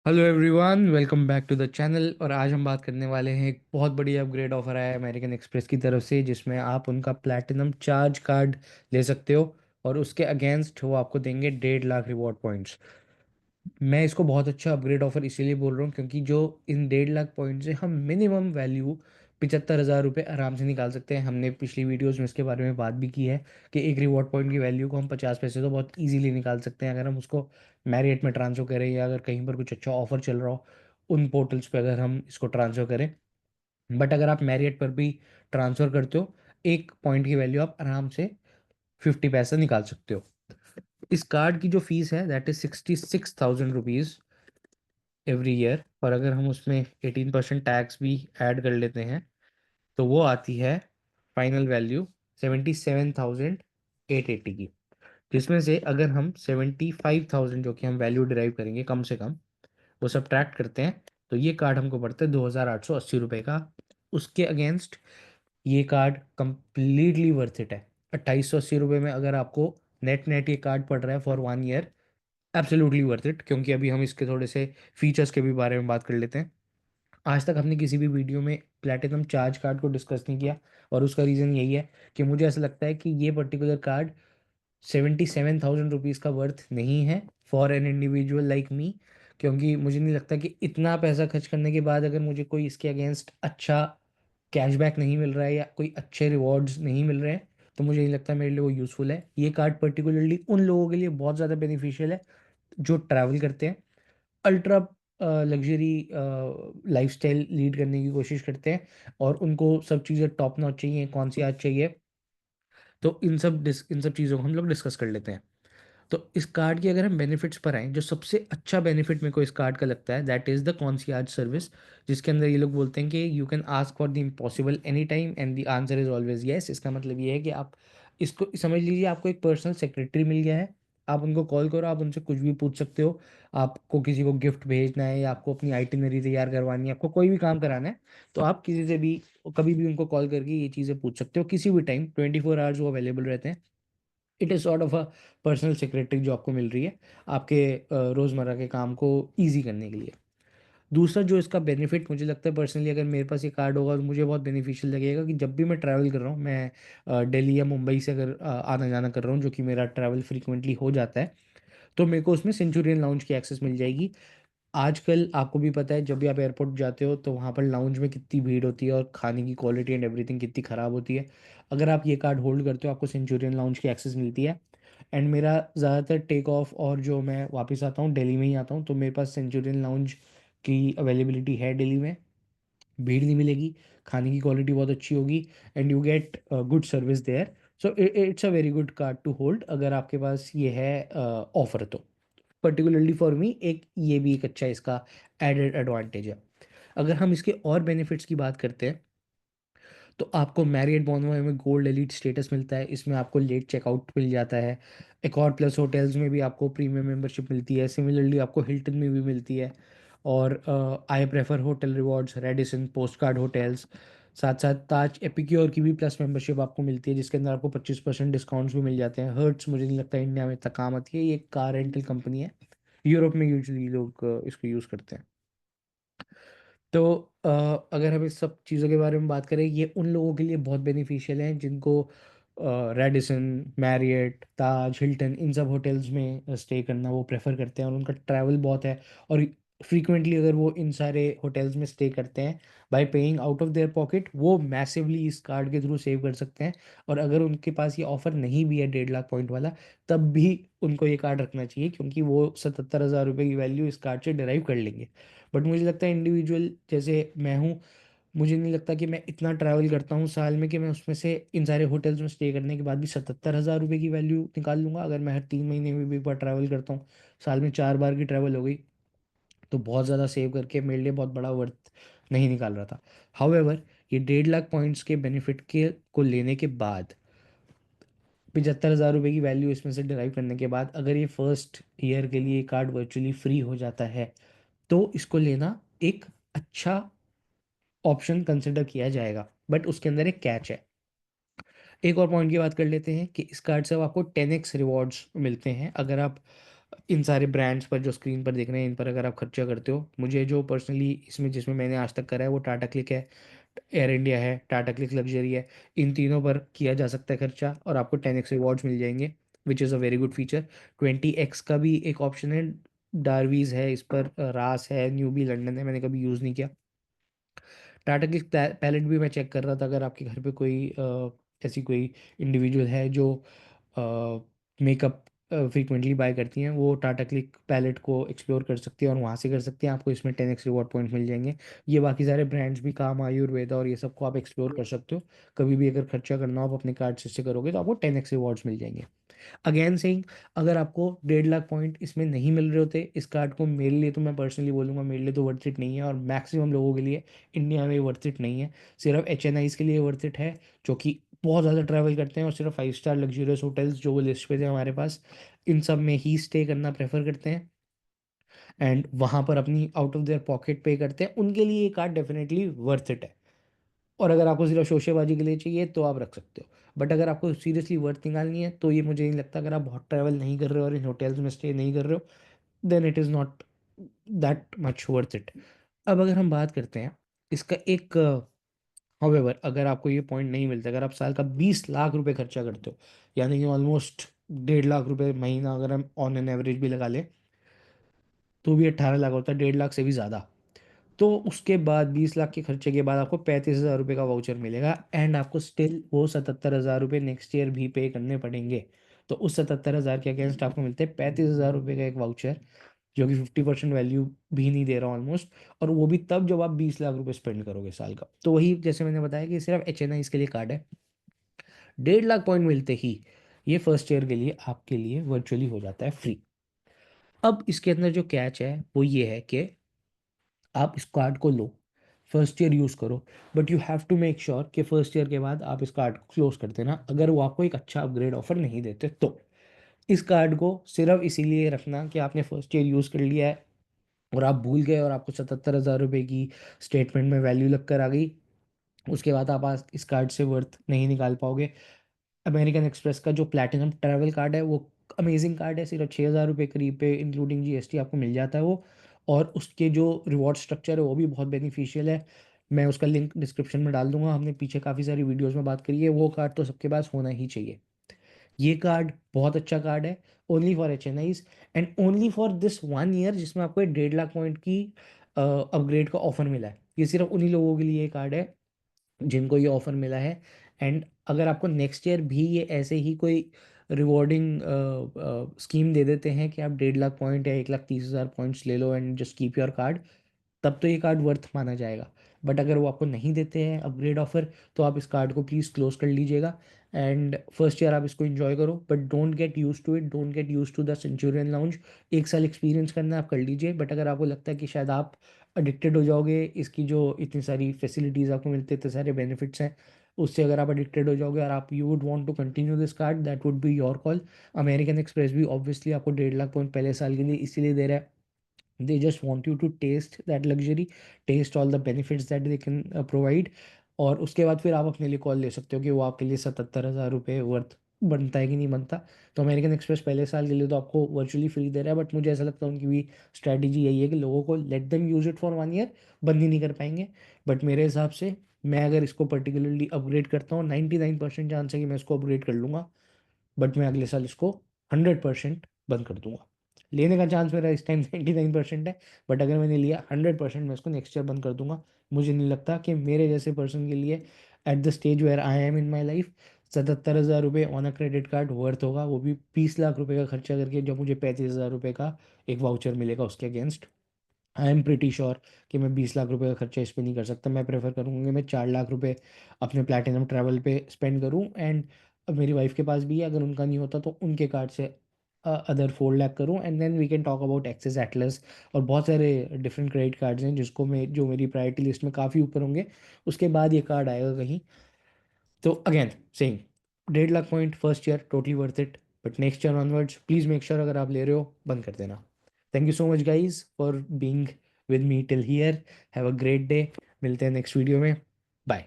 Hello everyone, welcome back to the channel. और आज हम बात करने वाले हैं, एक बहुत बड़ी अपग्रेड ऑफर आया है अमेरिकन एक्सप्रेस की तरफ से, जिसमें आप उनका प्लैटिनम चार्ज कार्ड ले सकते हो और उसके अगेंस्ट वो आपको देंगे 1.5 लाख रिवॉर्ड पॉइंट्स। मैं इसको बहुत अच्छा अपग्रेड ऑफर इसीलिए बोल रहा हूँ क्योंकि जो इन 1.5 लाख पॉइंट से हम मिनिमम वैल्यू 75,000 रुपये आराम से निकाल सकते हैं। हमने पिछली वीडियोस में इसके बारे में बात भी की है कि एक रिवॉर्ड पॉइंट की वैल्यू को हम 50 पैसे तो बहुत इजीली निकाल सकते हैं अगर हम उसको मैरियट में ट्रांसफर करें, या अगर कहीं पर कुछ अच्छा ऑफर चल रहा हो उन पोर्टल्स पे अगर हम इसको ट्रांसफ़र करें। बट अगर आप मैरियट पर भी ट्रांसफ़र करते हो, एक पॉइंट की वैल्यू आप आराम से 50 पैसा निकाल सकते हो। इस कार्ड की जो फीस है that is 66,000 rupees every year, और अगर हम उसमें 18% टैक्स भी ऐड कर लेते हैं तो वो आती है फाइनल वैल्यू 77,880 की। जिसमें से अगर हम 75,000 जो कि हम वैल्यू डिराइव करेंगे कम से कम, वो सब ट्रैक्ट करते हैं तो ये कार्ड हमको पड़ता है 2,880 रुपये का। उसके अगेंस्ट ये कार्ड कंप्लीटली वर्थ इट है। 2,880 रुपये में अगर आपको नेट नेट ये कार्ड पड़ रहा है for 1 year, absolutely worth it. क्योंकि अभी हम इसके थोड़े से फीचर्स के भी बारे में बात कर लेते हैं। आज तक हमने किसी भी वीडियो में प्लैटिनम चार्ज कार्ड को डिस्कस नहीं किया, और उसका रीज़न यही है कि मुझे ऐसा लगता है कि ये पर्टिकुलर कार्ड 77,000 रुपीज़ का वर्थ नहीं है for an individual like me. क्योंकि मुझे नहीं लगता कि इतना पैसा खर्च करने के बाद अगर मुझे कोई इसके अगेंस्ट अच्छा कैशबैक नहीं मिल रहा है या कोई अच्छे रिवॉर्ड्स नहीं मिल रहे हैं, तो मुझे नहीं लगता मेरे लिए वो यूज़फुल है। ये कार्ड पर्टिकुलरली उन लोगों के लिए बहुत ज़्यादा बेनिफिशियल है जो ट्रैवल करते हैं, अल्ट्रा लग्जरी लाइफस्टाइल लीड करने की कोशिश करते हैं, और उनको सब चीज़ें टॉप नॉच चाहिए, कौन सी आज चाहिए। तो इन सब चीज़ों को हम लोग डिस्कस कर लेते हैं। तो इस कार्ड की अगर हम बेनिफिट्स पर आएँ, जो सबसे अच्छा बेनिफिट मेरे को इस कार्ड का लगता है दैट इज़ द कॉन्सियाज सर्विस। जिसके अंदर ये लोग बोलते हैं कि you can ask for the impossible any time and the answer is always yes. इसका मतलब ये है कि आप इसको समझ लीजिए, आपको एक पर्सनल सेक्रेटरी मिल गया है। आप उनको कॉल करो, आप उनसे कुछ भी पूछ सकते हो। आपको किसी को गिफ्ट भेजना है, या आपको अपनी आइटिनरी तैयार करवानी है, आपको कोई भी काम कराना है, तो आप किसी से भी कभी भी उनको कॉल करके ये चीज़ें पूछ सकते हो। किसी भी टाइम 24 आवर्स वो अवेलेबल रहते हैं। It is sort of a personal secretary जो आपको मिल रही है आपके रोज़मर्रा के काम को ईजी करने के लिए। दूसरा जो इसका बेनिफिट मुझे लगता है पर्सनली, अगर मेरे पास ये कार्ड होगा तो मुझे बहुत बेनिफिशियल लगेगा कि जब भी मैं ट्रैवल कर रहा हूँ, मैं दिल्ली या मुंबई से अगर आना जाना कर रहा हूँ, जो कि मेरा ट्रैवल फ्रीक्वेंटली हो जाता है, तो मेरे को उसमें सेंचुरियन लाउंज की एक्सेस मिल जाएगी। आजकल आपको भी पता है, जब भी आप एयरपोर्ट जाते हो तो वहाँ पर लाउंज में कितनी भीड़ होती है और खाने की क्वालिटी एंड एवरीथिंग कितनी ख़राब होती है। अगर आप ये कार्ड होल्ड करते हो, आपको सेंचुरियन लाउंज की एक्सेस मिलती है। एंड मेरा ज़्यादातर टेक ऑफ और जो मैं वापस आता हूँ दिल्ली में ही आता हूँ, तो मेरे पास सेंचुरियन लाउंज की अवेलेबिलिटी है दिल्ली में। भीड़ नहीं मिलेगी, खाने की क्वालिटी बहुत अच्छी होगी, and you get good service there. So it's a very good card to hold अगर आपके पास ये है ऑफर तो। पर्टिकुलरली फॉर मी एक ये भी एक अच्छा इसका एडेड एडवांटेज है। अगर हम इसके और बेनिफिट्स की बात करते हैं, तो आपको मैरियट bonvoy में गोल्ड एलीट स्टेटस मिलता है। इसमें आपको लेट चेकआउट मिल जाता है। एक और प्लस होटल्स में भी आपको प्रीमियम मेंबरशिप मिलती है। सिमिलरली आपको हिल्टन में भी मिलती है। और I prefer hotel rewards, Radisson, post card hotels, साथ साथ ताज एपिक्योर की भी प्लस मेंबरशिप आपको मिलती है, जिसके अंदर आपको 25% डिस्काउंट्स भी मिल जाते हैं। हर्ट्स मुझे नहीं लगता इंडिया में इतना काम आती है, ये एक कार रेंटल कंपनी है। यूरोप में यूजुअली लोग इसको यूज़ करते हैं। तो अगर हम इस सब चीज़ों के बारे में बात करें, ये उन लोगों के लिए बहुत बेनिफिशियल है जिनको रेडिसन, मैरियट, ताज, हिल्टन इन सब होटल्स में स्टे करना वो प्रेफर करते हैं, और उनका ट्रैवल बहुत है। और फ्रीक्वेंटली अगर वो इन सारे होटल्स में स्टे करते हैं bye paying out of their pocket, वो मैसिवली इस कार्ड के थ्रू सेव कर सकते हैं। और अगर उनके पास ये ऑफ़र नहीं भी है 1.5 लाख पॉइंट वाला, तब भी उनको ये कार्ड रखना चाहिए, क्योंकि वो 77,000 रुपये की वैल्यू इस कार्ड से डिराइव कर लेंगे। बट मुझे लगता है इंडिविजुअल जैसे मैं हूँ, मुझे नहीं लगता कि मैं इतना ट्रैवल करता हूँ साल में कि मैं उसमें से इन सारे होटल्स में स्टे करने के बाद भी 77,000 रुपये की वैल्यू निकाल लूँगा। अगर मैं हर 3 महीने में भी एक बार ट्रैवल करता हूँ, साल में 4 बार की ट्रैवल हो गई, तो बहुत ज़्यादा सेव करके मेरे लिए बहुत बड़ा वर्थ नहीं निकाल रहा था। हाउएवर, ये 1.5 लाख पॉइंट्स के बेनिफिट के को लेने के बाद, 75,000 रुपये की वैल्यू इसमें से डिराइव करने के बाद, अगर ये फर्स्ट ईयर के लिए कार्ड वर्चुअली फ्री हो जाता है, तो इसको लेना एक अच्छा ऑप्शन कंसिडर किया जाएगा। बट उसके अंदर एक कैच है। एक और पॉइंट की बात कर लेते हैं कि इस कार्ड से अब आपको 10x रिवॉर्ड्स मिलते हैं अगर आप इन सारे ब्रांड्स पर जो स्क्रीन पर देख रहे हैं इन पर अगर आप खर्चा करते हो, मुझे जो पर्सनली इसमें जिसमें मैंने आज तक करा है वो टाटा क्लिक है, एयर इंडिया है, टाटा क्लिक लग्जरी है। इन तीनों पर किया जा सकता है खर्चा और आपको 10x रिवॉर्ड्स मिल जाएंगे, which is a very good feature. 20x का भी एक ऑप्शन है, डार्वीज है इस पर, रास है, न्यूबी लंदन है, मैंने कभी यूज़ नहीं किया। टाटा क्लिक पैलेट भी मैं चेक कर रहा था, अगर आपके घर पे कोई ऐसी कोई इंडिविजुअल है जो मेकअप फ्रीक्वेंटली बाय करती हैं, वो टाटा क्लिक पैलेट को एक्सप्लोर कर सकती है और वहाँ से कर सकती हैं, आपको इसमें 10x रिवॉर्ड पॉइंट मिल जाएंगे। ये बाकी सारे ब्रांड्स भी, काम आयुर्वेदा और ये सब को आप एक्सप्लोर कर सकते हो। कभी भी अगर खर्चा करना हो आप अपने कार्ड से करोगे तो आपको 10x रिवॉर्ड्स मिल जाएंगे। अगेन सेइंग, अगर आपको 1.5 लाख पॉइंट इसमें नहीं मिल रहे होते इस कार्ड को, मेरे लिए तो मैं पर्सनली बोलूँगा मेरे लिए तो वर्थ इट नहीं है, और मैक्सिमम लोगों के लिए इंडिया में वर्थ इट नहीं है। सिर्फ HNIs के लिए वर्थ इट है, जो कि बहुत ज़्यादा ट्रैवल करते हैं और सिर्फ 5 स्टार लग्जूरियस होटल्स जो वो लिस्ट पे थे हमारे पास, इन सब में ही स्टे करना प्रेफर करते हैं एंड वहाँ पर अपनी आउट ऑफ देयर पॉकेट पे करते हैं, उनके लिए ये कार्ड डेफिनेटली वर्थ इट है। और अगर आपको सिर्फ शोशेबाजी के लिए चाहिए तो आप रख सकते हो, बट अगर आपको सीरियसली वर्थ निकालनी है तो ये मुझे नहीं लगता, अगर आप बहुत ट्रैवल नहीं कर रहे हो और इन होटल्स में स्टे नहीं कर रहे हो, then it is not that much worth it. अब अगर हम बात करते हैं इसका एक, हाउएवर अगर आपको ये पॉइंट नहीं मिलता, अगर आप साल का 20 लाख रुपए खर्चा करते हो, यानी कि ऑलमोस्ट 1.5 लाख रुपए महीना अगर हम ऑन एन एवरेज भी लगा लें, तो भी 18 लाख होता है, 1.5 लाख से भी ज़्यादा। तो उसके बाद 20 लाख के खर्चे के बाद आपको 35,000 रुपये का वाउचर मिलेगा एंड आपको स्टिल वो 77,000 रुपये नेक्स्ट ईयर भी पे करने पड़ेंगे। तो उस 77,000 के अगेंस्ट आपको मिलते हैं 35,000 रुपये का एक वाउचर, जो कि 50% वैल्यू भी नहीं दे रहा ऑलमोस्ट, और वो भी तब जब आप 20 लाख रुपये स्पेंड करोगे साल का। तो वही जैसे मैंने बताया कि सिर्फ HNI इसके लिए कार्ड है। 1.5 लाख पॉइंट मिलते ही ये फर्स्ट ईयर के लिए आपके लिए वर्चुअली हो जाता है फ्री। अब इसके अंदर जो कैच है वो ये है कि आप इस कार्ड को लो, फर्स्ट ईयर यूज़ करो, but you have to make sure कि फर्स्ट ईयर के बाद आप इस कार्ड को क्लोज कर देना, अगर वो आपको एक अच्छा अपग्रेड ऑफर नहीं देते तो। इस कार्ड को सिर्फ इसीलिए रखना कि आपने फर्स्ट ईयर यूज़ कर लिया है और आप भूल गए और आपको 77,000 रुपये की स्टेटमेंट में वैल्यू लग कर आ गई, उसके बाद आप आज इस कार्ड से वर्थ नहीं निकाल पाओगे। अमेरिकन एक्सप्रेस का जो प्लैटिनम ट्रैवल कार्ड है वो अमेजिंग कार्ड है, सिर्फ 6,000 रुपये करीब पे इंक्लूडिंग GST आपको मिल जाता है वो, और उसके जो रिवॉर्ड स्ट्रक्चर है वो भी बहुत बेनिफिशियल है। मैं उसका लिंक डिस्क्रिप्शन में डाल दूंगा, हमने पीछे काफ़ी सारी वीडियोस में बात करी है, वो कार्ड तो सबके पास होना ही चाहिए। ये कार्ड बहुत अच्छा कार्ड है, only for HNIs and only for this 1 year, जिसमें आपको 1.5 लाख पॉइंट की अपग्रेड का ऑफर मिला है। ये सिर्फ उन्हीं लोगों के लिए ये कार्ड है जिनको ये ऑफर मिला है। एंड अगर आपको नेक्स्ट ईयर भी ये ऐसे ही कोई रिवॉर्डिंग स्कीम दे देते हैं कि आप 1.5 लाख पॉइंट या 1,30,000 पॉइंट्स ले लो and just keep your card, तब तो ये कार्ड वर्थ माना जाएगा। बट अगर वो आपको नहीं देते हैं अपग्रेड ऑफर, तो आप इस कार्ड को प्लीज़ क्लोज कर लीजिएगा एंड फर्स्ट ईयर आप इसको एंजॉय करो, but don't get use to it, don't get use to the Centurion lounge. 1 साल एक्सपीरियंस करना है आप कर लीजिए, बट अगर आपको लगता है कि शायद आप अडिक्टेड हो जाओगे, इसकी जो इतनी सारी फैसिलिटीज़ आपको मिलते हैं, इतने सारे बेनिफिट्स हैं, उससे अगर आप अडिक्टेड हो जाओगे और आप you would want to continue this card, that would be your call. American Express भी ऑब्वियसली आपको 1.5 लाख पॉइंट पहले साल के लिए इसीलिए दे रहा है, they just want you to taste that luxury, taste all the benefits that they can provide। और उसके बाद फिर आप अपने लिए कॉल ले सकते हो कि वो आपके लिए 77,000 रुपये वर्थ बनता है कि नहीं बनता। तो अमेरिकन एक्सप्रेस पहले साल के लिए तो आपको वर्चुअली फ्री दे रहा है, बट मुझे ऐसा लगता है उनकी भी स्ट्रैटेजी यही है कि लोगों को let them use it for 1 year, बंद ही नहीं कर पाएंगे। बट मेरे हिसाब से मैं अगर इसको पर्टिकुलरली अपग्रेड करता हूँ, 99% चांस है कि मैं इसको अपग्रेड कर लूँगा, बट मैं अगले साल इसको 100% बंद कर दूंगा। लेने का चांस मेरा इस टाइम 99% है, बट अगर मैंने लिया 100% मैं इसको नेक्स्ट ईयर बंद कर दूंगा। मुझे नहीं लगता कि मेरे जैसे पर्सन के लिए at the stage where I am in my life 77,000 रुपये on a credit card worth होगा, वो भी 20 लाख रुपये का खर्चा करके, जब मुझे 35,000 रुपये का एक वाउचर मिलेगा उसके against. I am pretty sure कि मैं 20 लाख रुपए का खर्चा इस पर नहीं कर सकता। मैं प्रेफर करूँगा कि मैं 4 लाख रुपए अपने प्लैटिनम ट्रैवल पे स्पेंड करूँ एंड मेरी वाइफ के पास भी है, अगर उनका नहीं होता तो उनके कार्ड से अदर 4 लाख करूँ and then we can talk about Axis Atlas और बहुत सारे डिफरेंट क्रेडिट कार्ड्स हैं जिसको मैं, जो मेरी प्रायोरिटी लिस्ट में काफ़ी ऊपर होंगे, उसके बाद ये कार्ड आएगा कहीं। तो again saying, 1.5 lakh point first year totally worth it, but next year onwards please make sure अगर आप ले रहे हो बंद कर देना। Thank you so much guys for being with me till here, have a great day, मिलते हैं नेक्स्ट वीडियो में, बाय।